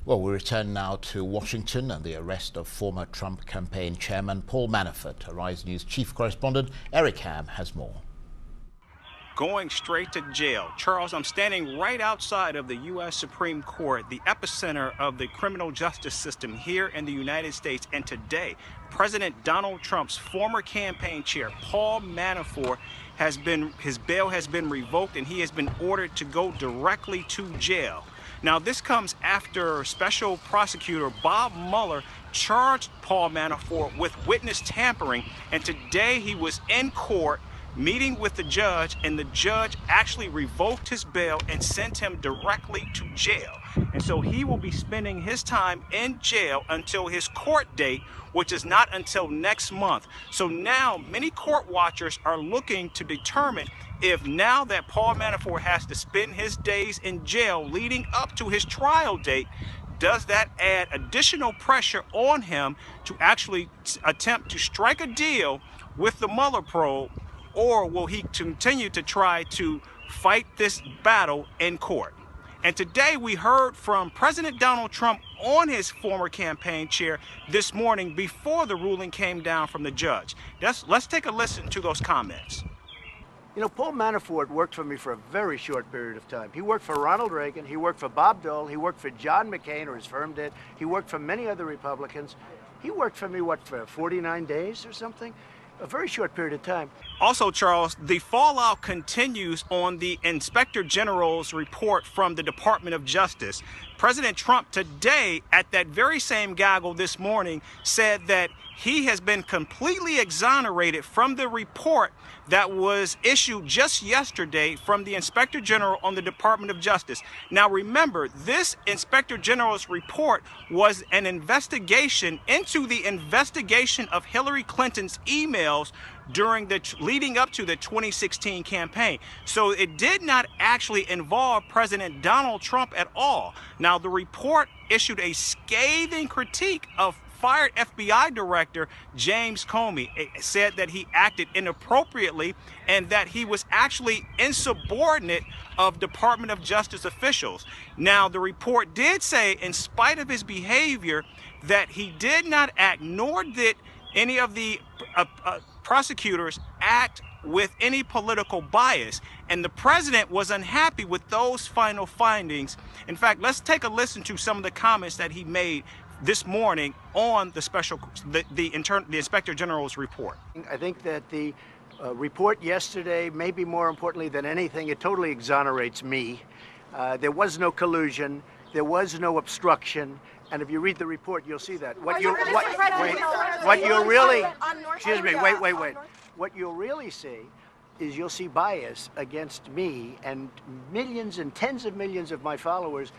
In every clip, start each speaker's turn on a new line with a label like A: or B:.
A: Well, we return now to Washington and the arrest of former Trump campaign chairman Paul Manafort. Arise News chief correspondent Eric Ham has more.
B: Going straight to jail. Charles, I'm standing right outside of the U.S. Supreme Court, the epicenter of the criminal justice system here in the United States. And today, President Donald Trump's former campaign chair, Paul Manafort, his bail has been revoked and he has been ordered to go directly to jail. Now, this comes after Special Prosecutor Bob Mueller charged Paul Manafort with witness tampering, and today he was in court meeting with the judge, and the judge actually revoked his bail and sent him directly to jail. And so he will be spending his time in jail until his court date, which is not until next month. So now many court watchers are looking to determine if now that Paul Manafort has to spend his days in jail leading up to his trial date, does that add additional pressure on him to actually attempt to strike a deal with the Mueller probe, or will he continue to try to fight this battle in court? And today we heard from President Donald Trump on his former campaign chair this morning before the ruling came down from the judge. Let's take a listen to those comments.
C: You know, Paul Manafort worked for me for a very short period of time. He worked for Ronald Reagan, he worked for Bob Dole, he worked for John McCain, or his firm did. He worked for many other Republicans. He worked for me, what, for 49 days or something? A very short period of time.
B: Also, Charles, the fallout continues on the Inspector General's report from the Department of Justice. President Trump today, at that very same gaggle this morning, said that he has been completely exonerated from the report that was issued just yesterday from the Inspector General on the Department of Justice. Now remember, this Inspector General's report was an investigation into the investigation of Hillary Clinton's emails during the leading up to the 2016 campaign. So it did not actually involve President Donald Trump at all. Now the report issued a scathing critique of fired FBI Director James Comey. It said that he acted inappropriately and that he was actually insubordinate of Department of Justice officials. Now, the report did say, in spite of his behavior, that he did not act, nor did any of the prosecutors act with any political bias. And the president was unhappy with those final findings. In fact, let's take a listen to some of the comments that he made this morning on the Inspector General's report.
C: I think that the report yesterday, maybe more importantly than anything, it totally exonerates me. There was no collusion, there was no obstruction, and if you read the report, you'll see that. What you'll really see is you'll see bias against me and millions and tens of millions of my followers.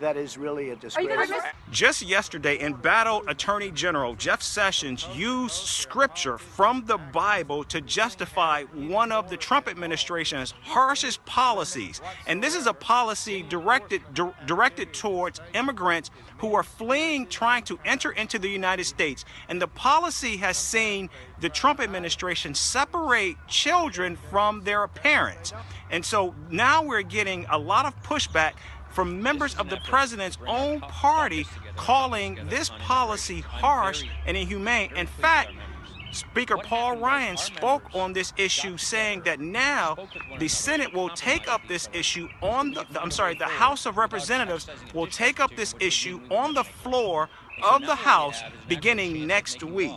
C: That is really a disgrace.
B: Just yesterday, embattled Attorney General Jeff Sessions used scripture from the Bible to justify one of the Trump administration's harshest policies. And this is a policy directed towards immigrants who are fleeing, trying to enter into the United States. And the policy has seen the Trump administration separate children from their parents. And so now we're getting a lot of pushback from members of the president's own party calling this policy harsh and inhumane. In fact, Speaker Paul Ryan spoke on this issue, saying that now the Senate will take up this issue on the House of Representatives will take up this issue on the floor of the House beginning next week.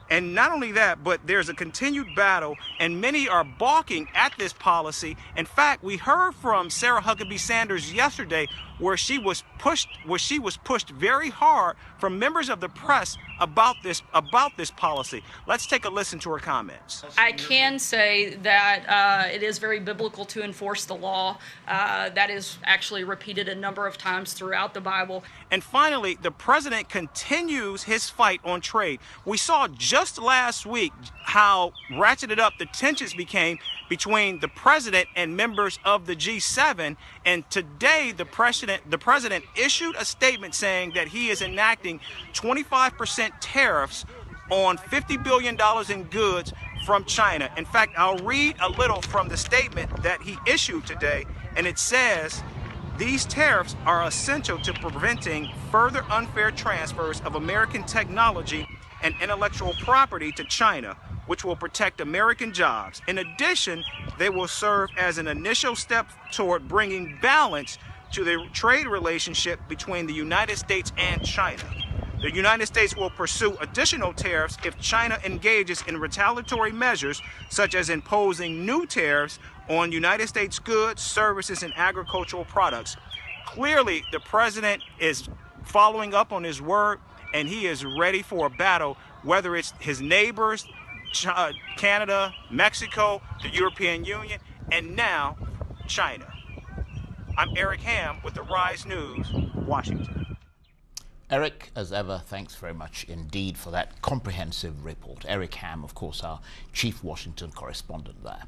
B: And not only that, but there's a continued battle, and many are balking at this policy. In fact, we heard from Sarah Huckabee Sanders yesterday where she was pushed very hard from members of the press about this policy. Let's take a listen to her comments.
D: I can say that it is very biblical to enforce the law. That is actually repeated a number of times throughout the Bible.
B: And finally, the president continues his fight on trade. We saw just last week how ratcheted up the tensions became between the president and members of the G7. And today, the president issued a statement saying that he is enacting 25% tariffs on $50 billion in goods from China. In fact, I'll read a little from the statement that he issued today, and it says, These tariffs are essential to preventing further unfair transfers of American technology and intellectual property to China, which will protect American jobs. In addition, they will serve as an initial step toward bringing balance to the trade relationship between the United States and China. The United States will pursue additional tariffs if China engages in retaliatory measures, such as imposing new tariffs on United States goods, services, and agricultural products. Clearly, the president is following up on his word, and he is ready for a battle, whether it's his neighbors, Canada, Mexico, the European Union, and now China. I'm Eric Ham with the Rise News, Washington.
A: Eric, as ever, thanks very much indeed for that comprehensive report. Eric Ham, of course, our chief Washington correspondent there.